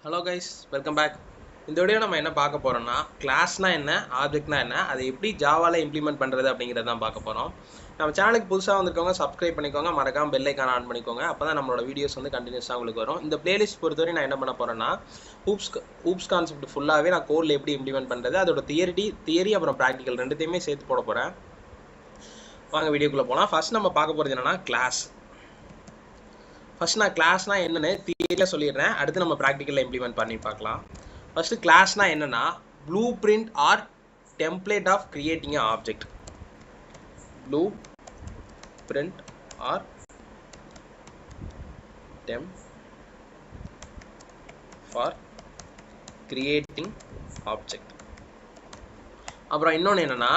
Hello guys, welcome back. இந்த video நம்ம என்ன பார்க்க போகிறோம்னா, கிளாஸ்னா என்ன, ஆப்ஜெக்ட்னா என்ன, அதை எப்படி ஜாவாவில் இம்ப்ளிமெண்ட் பண்ணுறது அப்படிங்கிறத தான் பார்க்க போகிறோம். நம்ம சேனலுக்கு புதுசாக வந்திருக்கவங்க சப்ஸ்கிரைப் பண்ணிக்கோங்க, மறக்காம பெல் ஐக்கான் ஆன் பண்ணிக்கோங்க. அப்போ தான் நம்மளோட வீடியோஸ் வந்து கண்டினியூஸாக உங்களுக்கு வரும். இந்த பிளேலிஸ்ட் பொறுத்தவரை நான் என்ன பண்ண போகிறேன்னா, ஹூப்ஸ் கான்செப்ட் ஃபுல்லாகவே நான் கோடில் எப்படி இம்ப்ளிமெண்ட் பண்ணுறது, அதோட தியரி அப்புறம் ப்ராக்டிக்கல் ரெண்டுத்தையுமே சேர்த்து போட போகிறேன். வாங்க வீடியோக்குள்ளே போகலாம். ஃபர்ஸ்ட் நம்ம பார்க்க போகிறது என்னென்னா கிளாஸ். ஃபர்ஸ்ட் நான் கிளாஸ்னா என்னன்னு தியரியில் சொல்லிடுறேன், அடுத்து நம்ம ப்ராக்டிக்கலில் இம்ப்ளிமெண்ட் பண்ணி பார்க்கலாம். ஃபர்ஸ்ட் கிளாஸ்னா என்னன்னா, blueprint R template of creating a object. Blueprint are டெம் ஃபார் கிரியேட்டிங் ஆப்ஜெக்ட். அப்புறம் இன்னொன்று என்னன்னா,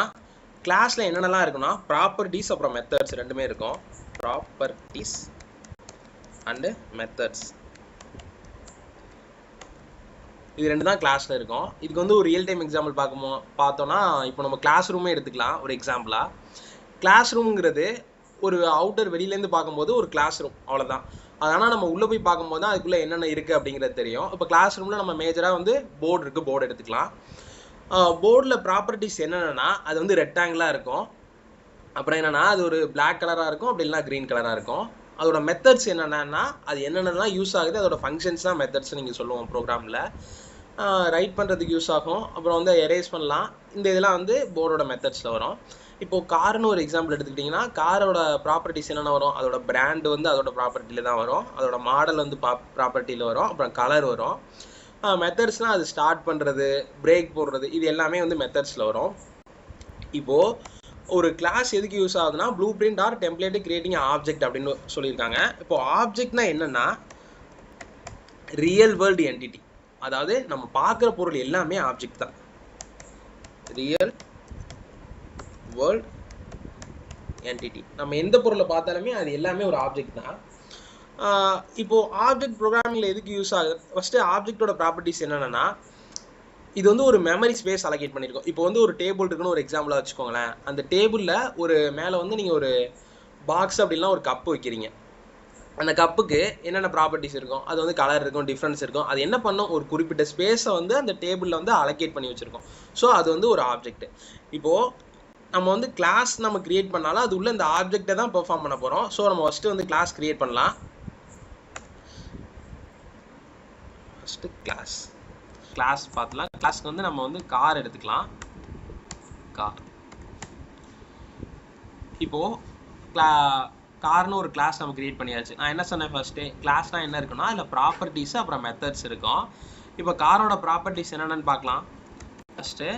கிளாஸில் என்னென்னலாம் இருக்குன்னா, ப்ராப்பர்ட்டிஸ் அப்புறம் மெத்தட்ஸ் ரெண்டுமே இருக்கும். ப்ராப்பர்ட்டிஸ் அண்டு மெத்தட்ஸ், இது ரெண்டு தான் கிளாஸில் இருக்கும். இதுக்கு வந்து ஒரு ரியல் டைம் எக்ஸாம்பிள் பார்த்தோன்னா, இப்போ நம்ம கிளாஸ் ரூமே எடுத்துக்கலாம் ஒரு எக்ஸாம்பிளாக. கிளாஸ் ரூம்ங்கிறது ஒரு அவுட்டர் வெளியிலேருந்து பார்க்கும்போது ஒரு கிளாஸ் ரூம், அவ்வளோதான். அதனால் நம்ம உள்ளே போய் பார்க்கும்போது தான் அதுக்குள்ளே என்னென்ன இருக்குது அப்படிங்கிறது தெரியும். இப்போ கிளாஸ் ரூமில் நம்ம மேஜராக வந்து போர்டு இருக்குது, போர்டு எடுத்துக்கலாம். போர்டில் ப்ராப்பர்ட்டிஸ் என்னென்னா, அது வந்து ரெக்டாங்கிளாக இருக்கும். அப்புறம் என்னென்னா, அது ஒரு பிளாக் கலராக இருக்கும், அப்படி இல்லைனா க்ரீன் கலராக இருக்கும். அதோட மெத்தட்ஸ் என்னென்னா, அது என்னென்னலாம் யூஸ் ஆகுது, அதோட ஃபங்க்ஷன்ஸ் தான் மெத்தட்ஸ் நீங்கள் சொல்லுவோம் ப்ரோக்ராமில். ரைட் பண்ணுறதுக்கு யூஸ் ஆகும், அப்புறம் வந்து எரேஸ் பண்ணலாம். இந்த இதெல்லாம் வந்து போர்டோட மெத்தட்ஸில் வரும். இப்போது கார்னு ஒரு எக்ஸாம்பிள் எடுத்துக்கிட்டிங்கன்னா, காரோட ப்ராப்பர்ட்டிஸ் என்னென்ன வரும், அதோட பிராண்டு வந்து அதோட ப்ராப்பர்ட்டியில் தான் வரும், அதோட மாடல் வந்து ப்ராப்பர்ட்டியில் வரும், அப்புறம் கலர் வரும். மெத்தட்ஸ்னால் அது ஸ்டார்ட் பண்ணுறது, பிரேக் போடுறது, இது எல்லாமே வந்து மெத்தட்ஸில் வரும். இப்போது ஒரு கிளாஸ் எதுக்கு யூஸ் ஆகுதுன்னா, blueprint R template creating object அப்படின்னு சொல்லியிருக்காங்க. இப்போ ஆப்ஜெக்ட்னா என்னன்னா, ரியல் வேர்ல்டு என்டிட்டி, அதாவது நம்ம பார்க்குற பொருள் எல்லாமே ஆப்ஜெக்ட் தான். ரியல் வேர்ல்டு என்டிட்டி, நம்ம எந்த பொருளை பார்த்தாலுமே அது எல்லாமே ஒரு ஆப்ஜெக்ட் தான். இப்போ ஆப்ஜெக்ட் ப்ரோக்ராமிங்கில் எதுக்கு யூஸ் ஆகுது? ஃபர்ஸ்ட் ஆப்ஜெக்டோட ப்ராப்பர்ட்டிஸ் என்னென்னா, இது வந்து ஒரு மெமரி ஸ்பேஸ் அலோகேட் பண்ணியிருக்கோம். இப்போ வந்து ஒரு டேபிள் இருக்குன்னு ஒரு எக்ஸாம்பிளாக வச்சுக்கோங்களேன். அந்த டேபிளில் ஒரு மேலே வந்து நீங்கள் ஒரு பாக்ஸ் அப்படின்னா ஒரு கப்பு வைக்கிறீங்க. அந்த கப்புக்கு என்னென்ன ப்ராப்பர்ட்டிஸ் இருக்கும், அது வந்து கலர் இருக்கும், டிஃப்ரென்ஸ் இருக்கும். அது என்ன பண்ணும், ஒரு குறிப்பிட்ட ஸ்பேஸை வந்து அந்த டேபிளில் வந்து அலோகேட் பண்ணி வச்சுருக்கோம். ஸோ அது வந்து ஒரு ஆப்ஜெக்ட். இப்போது நம்ம வந்து கிளாஸ் நம்ம கிரியேட் பண்ணாலும் அது உள்ள இந்த ஆப்ஜெக்டை தான் பெர்ஃபார்ம் பண்ண போகிறோம். ஸோ நம்ம ஃபஸ்ட்டு வந்து கிளாஸ் கிரியேட் பண்ணலாம். ஃபஸ்ட்டு கிளாஸ் பார்த்துலாம். கிளாஸ்க்கு வந்து நம்ம வந்து கார் எடுத்துக்கலாம். கார். இப்போது கார்னு ஒரு கிளாஸ் நம்ம கிரியேட் பண்ணியாச்சு. நான் என்ன சொன்னேன், ஃபர்ஸ்ட்டு கிளாஸ்னால் என்ன இருக்குன்னா, அதில் ப்ராப்பர்ட்டிஸ் அப்புறம் மெத்தட்ஸ் இருக்கும். இப்போ காரோட ப்ராப்பர்ட்டிஸ் என்னென்னு பார்க்கலாம். ஃபஸ்ட்டு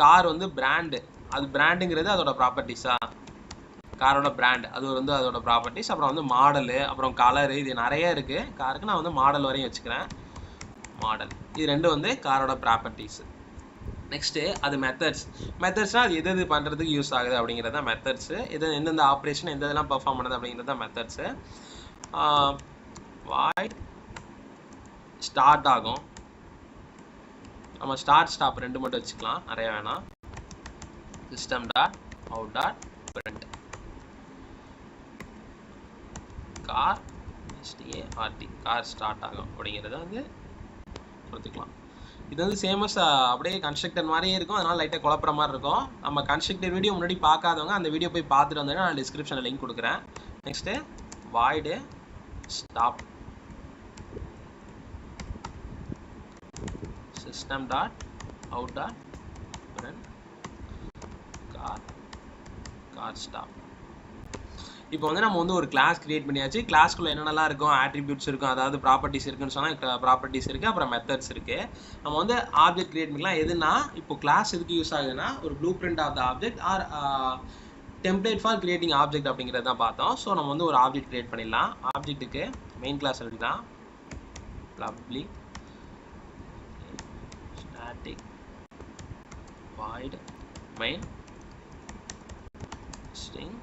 கார் வந்து பிராண்டு, அது பிராண்டுங்கிறது அதோட ப்ராப்பர்ட்டிஸா, காரோட பிராண்ட் அது வந்து அதோட ப்ராப்பர்ட்டிஸ். அப்புறம் வந்து மாடலு, அப்புறம் கலரு, இது நிறைய இருக்குது காருக்கு. நான் வந்து மாடல் வரையும் வச்சுக்கிறேன். மாடல், இது ரெண்டும் வந்து காரோட ப்ராப்பர்ட்டிஸ். நெக்ஸ்ட்டு அது மெத்தட்ஸ்னால் அது எது பண்ணுறதுக்கு யூஸ் ஆகுது அப்படிங்கிறது தான் மெத்தட்ஸு. எந்தெந்த ஆப்ரேஷன் எந்த இதெல்லாம் பெர்ஃபார்ம் பண்ணுது அப்படிங்கிறது தான் மெத்தட்ஸு. வாய்ட் ஸ்டார்ட் ஆகும், நம்ம ஸ்டாப் ரெண்டு மட்டும் வச்சுக்கலாம், நிறைய வேணாம். System dot out dot print car START, car start ஆகும் அப்படிங்கிறத வந்து கொடுத்துக்கலாம். இது வந்து சேமஸ் அப்படியே கன்ஸ்ட்ரக்டர் மாதிரியே இருக்கும், அதனால் லைட்டாக குழப்புற மாதிரி இருக்கும். நம்ம கன்ஸ்ட்ரக்டர் வீடியோ முன்னாடி பார்க்காதவங்க அந்த வீடியோ போய் பார்த்துட்டு வந்தேன்னா நான் டிஸ்கிரிப்ஷனில் லிங்க் கொடுக்குறேன். Next void stop system dot out dot print car stop. இப்போ வந்து நம்ம வந்து ஒரு கிளாஸ் கிரியேட் பண்ணியாச்சு. கிளாஸ்க்குள்ளே என்னென்னலாம் இருக்கும், ஆட்ரிபியூட்ஸ் இருக்கும், அதாவது ப்ராப்பர்ட்டிஸ் இருக்குன்னு சொன்னால் ப்ராப்பர்ட்டிஸ் இருக்குது, அப்புறம் மெத்தட்ஸ் இருக்குது. நம்ம வந்து ஆப்ஜெக்ட் கிரியேட் பண்ணிக்கலாம். எதுனா இப்போ கிளாஸ் எதுக்கு யூஸ் ஆகுதுன்னா, ஒரு blueprint of the object or template for creating object அப்படிங்கிறது தான் பார்த்தோம். ஸோ நம்ம வந்து ஒரு ஆப்ஜெக்ட் கிரியேட் பண்ணிடலாம். ஆப்ஜெக்ட்டுக்கு மெயின் கிளாஸ் எடுத்துக்கலாம். Public static void main string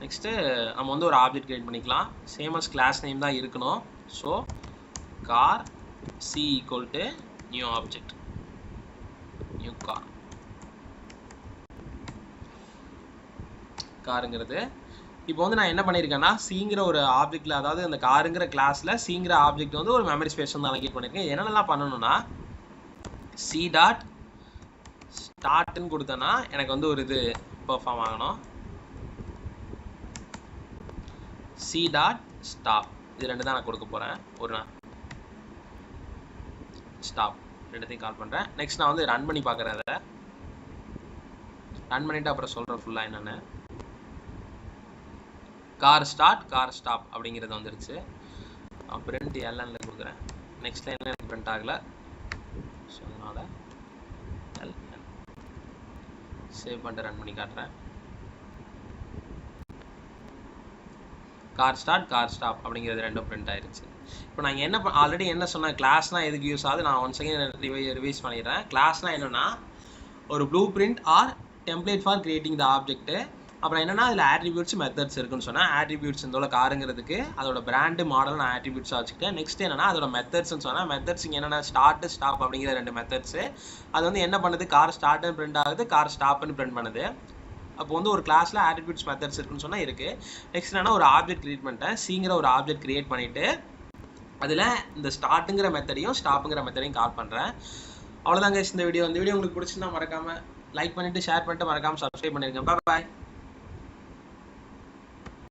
next நம்ம வந்து ஒரு ஆப்ஜெக்ட் கிரியேட் பண்ணிக்கலாம். சேமஸ் கிளாஸ் நேம் தான் இருக்கணும். So car C equal to new object, new காருங்கிறது இப்போ வந்து நான் என்ன பண்ணியிருக்கேன்னா சிங்கிற ஒரு ஆப்ஜெக்ட்ல, அதாவது அந்த காருங்கிற கிளாஸ்ல சிங்கிற ஆப்ஜெக்ட் வந்து ஒரு மெமரி ஸ்பேஸ் வந்து அலோகேட் பண்ணியிருக்கேன். என்னென்னலாம் பண்ணணும்னா சி டாட் ஸ்டார்ட்னு கொடுத்தேன்னா எனக்கு வந்து ஒரு இது பெர்ஃபார்ம் ஆகணும். சி டாட் ஸ்டாப், இது ரெண்டு தான் நான் கொடுக்க போகிறேன். ஒரு ஸ்டாப் ரெண்டுத்தையும் கால் பண்ணுறேன். நெக்ஸ்ட் நான் வந்து ரன் பண்ணி பார்க்குறேன். அதை ரன் பண்ணிவிட்டு அப்புறம் சொல்கிறேன் ஃபுல்லாக என்னென்னு. கார் ஸ்டார்ட் கார் ஸ்டாப் அப்படிங்கிறது வந்துருச்சு. பிரிண்ட் எல்என்ல கொடுக்குறேன். நெக்ஸ்ட் லைனில் எனக்கு பிரிண்ட் ஆகலை, ஸோ அதனால் எல்என் சேவ் பண்ணிட்டு ரன் பண்ணி காட்டுறேன். கார் ஸ்டார்ட் கார் ஸ்டாப் அப்படிங்கிறது ரெண்டும் பிரிண்ட் ஆயிருச்சு. இப்போ நான் என்ன ஆல்ரெடி என்ன சொன்னேன், கிளாஸ்னால் எதுக்கு யூஸ் ஆகுது, நான் ஒன்ஸ் அகைன் ரிவைஸ் பண்ணிடுறேன். கிளாஸ்னால் என்னென்னா ஒரு blueprint R template for creating the object. அப்புறம் என்னன்னா அதில் ஆட்ரிபியூட்ஸ் மெத்தட்ஸ் இருக்குன்னு சொன்னால், ஆட்ரிபியூட்ஸ் இந்த காருங்கிறதுக்கு அதோட பிராண்டு மாடல் நான் ஆட்ரிபியூட்ஸாக வச்சுக்கிட்டேன். நெக்ஸ்ட் என்னன்னா அதோட மெத்தட்ஸ்ன்னு சொன்னால், மெத்தட்ஸ் இங்கே என்னென்னா ஸ்டார்ட் ஸ்டாப் அப்படிங்கிற ரெண்டு மெத்தட்ஸு. அது வந்து என்ன பண்ணுது, கார் ஸ்டார்ட்னு பிரிண்ட் ஆகுது, கார் ஸ்டாப்னு பிரிண்ட் பண்ணுது. அப்போ வந்து ஒரு கிளாஸில் ஆட்ரிபியூட்ஸ் மெத்தட்ஸ் இருக்குன்னு சொன்னால் இருக்குது. நெக்ஸ்ட் என்னன்னா ஒரு ஆப்ஜெக்ட் கிரியேட் பண்ணிட்டேன். சிங்கிற ஒரு ஆப்ஜெக்ட் கிரியேட் பண்ணிவிட்டு அதில் இந்த ஸ்டார்ட்டுங்கிற மெத்தடையும் ஸ்டாப்புங்கிற மெத்தடையும் கால் பண்ணுறேன். அவ்வளோதாங்க இந்த வீடியோ. உங்களுக்கு பிடிச்சிருந்தா மறக்காமல் லைக் பண்ணிவிட்டு ஷேர் பண்ணிட்டு மறக்காமல் சப்ஸ்கிரைப் பண்ணிருங்க. பாய்.